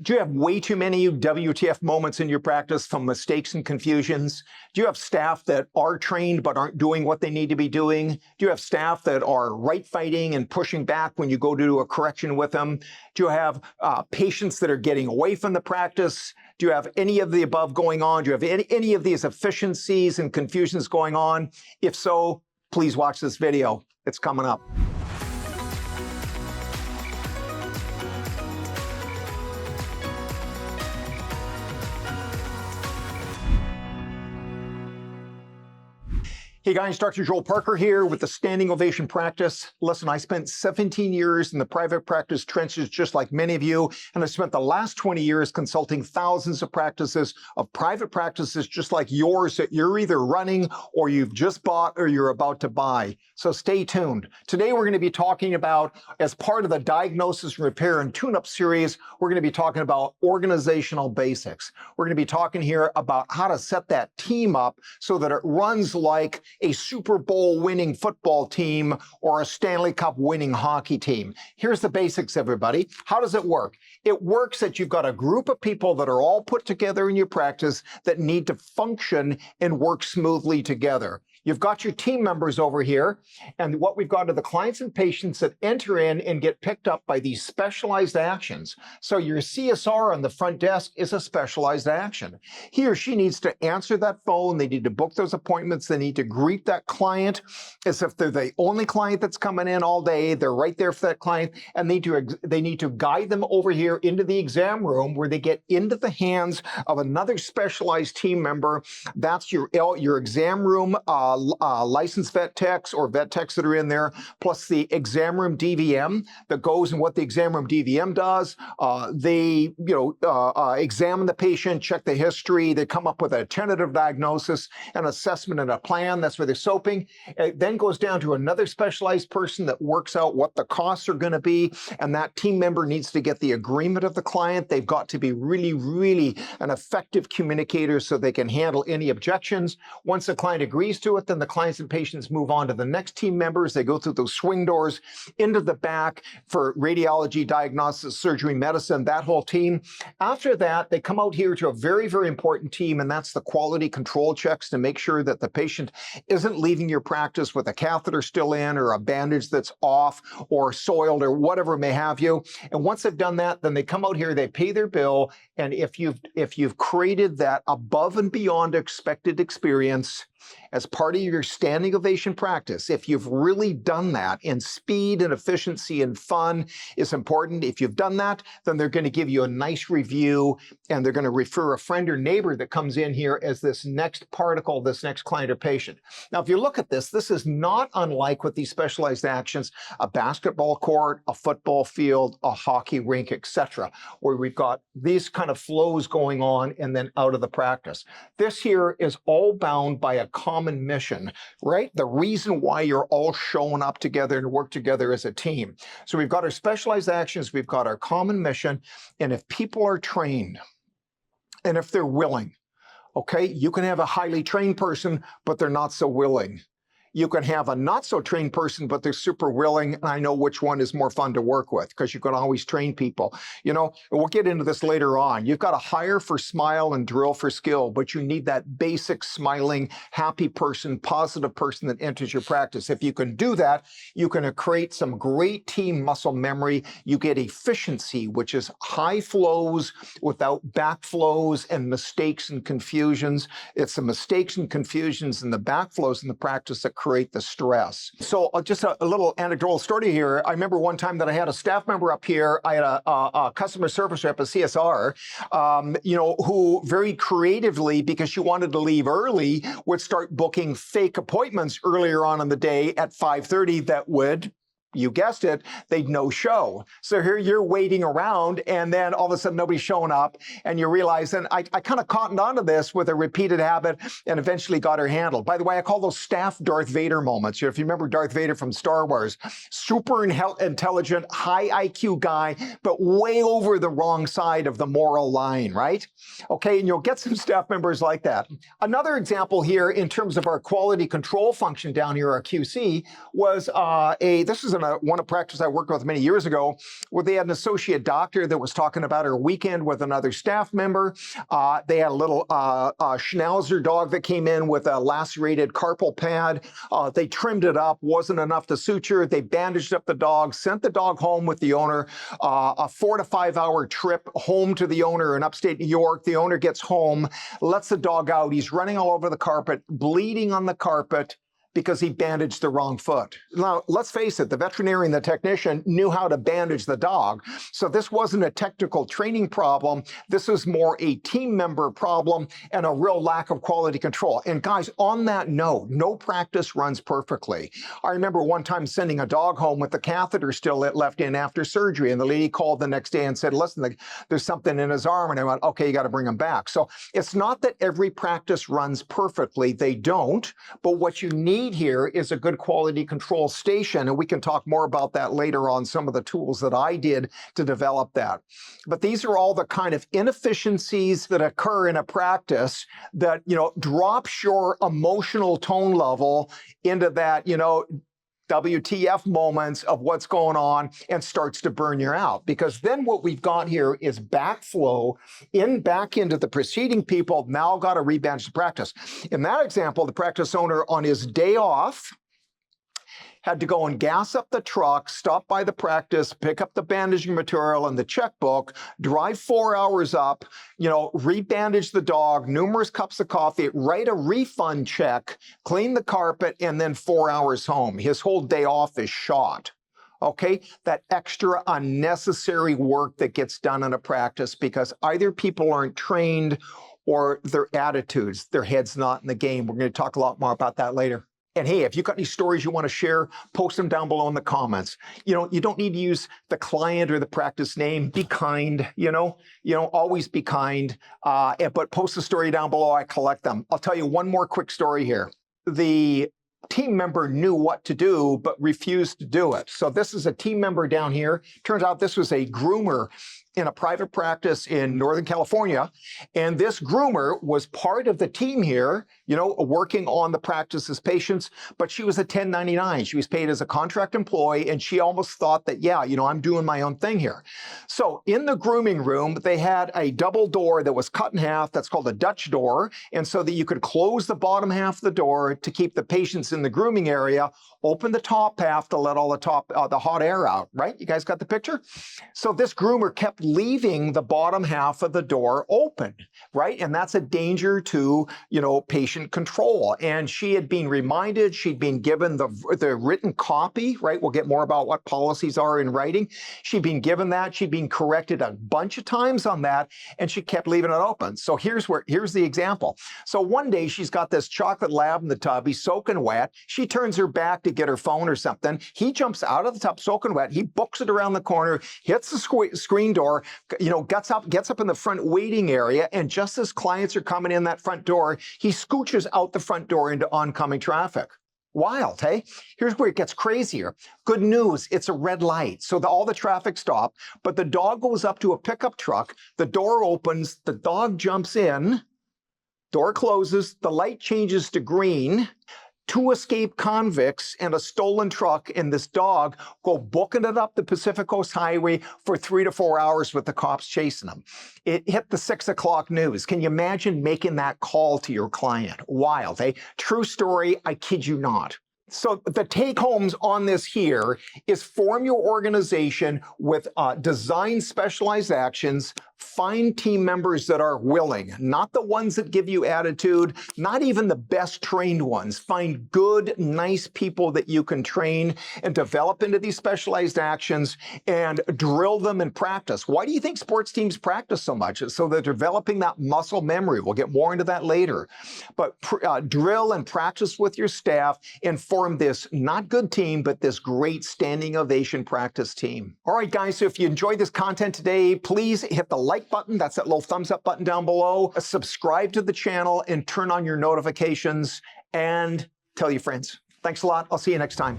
Do you have way too many WTF moments in your practice from mistakes and confusions? Do you have staff that are trained but aren't doing what they need to be doing? Do you have staff that are right fighting and pushing back when you go to do a correction with them? Do you have patients that are getting away from the practice? Do you have any of the above going on? Do you have any of these efficiencies and confusions going on? If so, please watch this video. It's coming up. Hey guys, Dr. Joel Parker here with the Standing Ovation Practice. Listen, I spent 17 years in the private practice trenches just like many of you, and I spent the last 20 years consulting thousands of practices of private practices just like yours that you're either running or you've just bought or you're about to buy. So stay tuned. Today we're going to be talking about, as part of the Diagnosis, Repair, and Tune-Up series, we're going to be talking about organizational basics. We're going to be talking here about how to set that team up so that it runs like a Super Bowl winning football team or a Stanley Cup winning hockey team. Here's the basics, everybody. How does it work? It works that you've got a group of people that are all put together in your practice that need to function and work smoothly together. You've got your team members over here, and what we've got are the clients and patients that enter in and get picked up by these specialized actions. So your CSR on the front desk is a specialized action. He or she needs to answer that phone. They need to book those appointments. They need to greet that client as if they're the only client that's coming in all day. They're right there for that client, and they need to guide them over here into the exam room where they get into the hands of another specialized team member. That's your exam room licensed vet techs or vet techs that are in there, plus the exam room DVM that goes, and what the exam room DVM does, they examine the patient, check the history, they come up with a tentative diagnosis, an assessment, and a plan. That's where they're soaping. It then goes down to another specialized person that works out what the costs are going to be, and that team member needs to get the agreement of the client. They've got to be really, really an effective communicator so they can handle any objections. Once the client agrees to it, then the clients and patients move on to the next team members. They go through those swing doors into the back for radiology, diagnosis, surgery, medicine, that whole team. After that, they come out here to a very, very important team, and that's the quality control checks to make sure that the patient isn't leaving your practice with a catheter still in or a bandage that's off or soiled or whatever may have you. And once they've done that, then they come out here, they pay their bill, and if you've created that above and beyond expected experience as part of your standing ovation practice, if you've really done that, and speed and efficiency and fun is important. If you've done that, then they're going to give you a nice review, and they're going to refer a friend or neighbor that comes in here as this next particle, this next client or patient. Now, if you look at this, this is not unlike with these specialized actions, a basketball court, a football field, a hockey rink, etc., where we've got these kind of flows going on and then out of the practice. This here is all bound by a common mission, right? The reason why you're all showing up together and work together as a team. So we've got our specialized actions, we've got our common mission, and if people are trained and if they're willing, okay, you can have a highly trained person, but they're not so willing. You can have a not so trained person, but they're super willing. And I know which one is more fun to work with, because you can always train people. You know, we'll get into this later on. You've got to hire for smile and drill for skill, but you need that basic smiling, happy person, positive person that enters your practice. If you can do that, you can create some great team muscle memory. You get efficiency, which is high flows without backflows and mistakes and confusions. It's the mistakes and confusions and the backflows in the practice that create the stress. So just a little anecdotal story here. I remember one time that I had a staff member up here. I had a customer service rep, a CSR, who very creatively, because she wanted to leave early, would start booking fake appointments earlier on in the day at 5:30 that would, you guessed it, they'd no show. So here you're waiting around, and then all of a sudden nobody's showing up, and you realize, and I kind of cottoned onto this with a repeated habit and eventually got her handled. By the way, I call those staff Darth Vader moments. If you remember Darth Vader from Star Wars, super intelligent, high IQ guy, but way over the wrong side of the moral line, right? Okay, and you'll get some staff members like that. Another example here in terms of our quality control function down here, our QC, was this is an in one practice I worked with many years ago, where they had an associate doctor that was talking about her weekend with another staff member. They had a little Schnauzer dog that came in with a lacerated carpal pad. They trimmed it up, wasn't enough to suture. They bandaged up the dog, sent the dog home with the owner, a 4 to 5 hour trip home to the owner in upstate New York. The owner gets home, lets the dog out. He's running all over the carpet, bleeding on the carpet, because he bandaged the wrong foot. Now, let's face it, the veterinarian, the technician knew how to bandage the dog. So this wasn't a technical training problem. This is more a team member problem and a real lack of quality control. And guys, on that note, no practice runs perfectly. I remember one time sending a dog home with the catheter still left in after surgery. And the lady called the next day and said, listen, there's something in his arm. And I went, okay, you got to bring him back. So it's not that every practice runs perfectly. They don't. But what you need here is a good quality control station, and we can talk more about that later on, some of the tools that I did to develop that. But these are all the kind of inefficiencies that occur in a practice that, drops your emotional tone level into that, WTF moments of what's going on and starts to burn you out. Because then what we've got here is backflow back into the preceding people now got to rebandage the practice. In that example, the practice owner on his day off had to go and gas up the truck, stop by the practice, pick up the bandaging material and the checkbook, drive 4 hours up, rebandage the dog, numerous cups of coffee, write a refund check, clean the carpet, and then 4 hours home. His whole day off is shot. Okay, that extra unnecessary work that gets done in a practice because either people aren't trained or their attitudes, their head's not in the game. We're going to talk a lot more about that later. And hey, if you've got any stories you want to share, post them down below in the comments. You don't need to use the client or the practice name. Be kind, always be kind. But post the story down below. I collect them. I'll tell you one more quick story here. The team member knew what to do, but refused to do it. So this is a team member down here. Turns out this was a groomer in a private practice in Northern California. And this groomer was part of the team here, working on the practice's patients, but she was a 1099. She was paid as a contract employee, and she almost thought that, I'm doing my own thing here. So in the grooming room, they had a double door that was cut in half. That's called a Dutch door. And so that you could close the bottom half of the door to keep the patients in the grooming area, open the top half to let all the hot air out, right? You guys got the picture? So this groomer kept leaving the bottom half of the door open, right? And that's a danger to, patient control. And she had been reminded, she'd been given the written copy, right? We'll get more about what policies are in writing. She'd been given that, she'd been corrected a bunch of times on that, and she kept leaving it open. So here's the example. So one day she's got this chocolate lab in the tub, he's soaking wet. She turns her back to get her phone or something. He jumps out of the tub soaking wet, he books it around the corner, hits the screen door, gets up in the front waiting area, and just as clients are coming in that front door, he scooches out the front door into oncoming traffic. Wild, hey? Here's where it gets crazier. Good news, it's a red light, so all the traffic stopped, but the dog goes up to a pickup truck, the door opens, the dog jumps in, door closes, the light changes to green, 2 escaped convicts and a stolen truck and this dog go booking it up the Pacific Coast Highway for 3 to 4 hours with the cops chasing them. It hit the 6 o'clock news. Can you imagine making that call to your client? Wild, eh? True story, I kid you not. So the take-homes on this here is form your organization with design specialized actions, find team members that are willing, not the ones that give you attitude, not even the best trained ones. Find good, nice people that you can train and develop into these specialized actions and drill them in practice. Why do you think sports teams practice so much? So they're developing that muscle memory. We'll get more into that later. But drill and practice with your staff and form this not good team, but this great standing ovation practice team. All right, guys, so if you enjoyed this content today, please hit the like button. That's that little thumbs up button down below. Subscribe to the channel and turn on your notifications and tell your friends. Thanks a lot. I'll see you next time.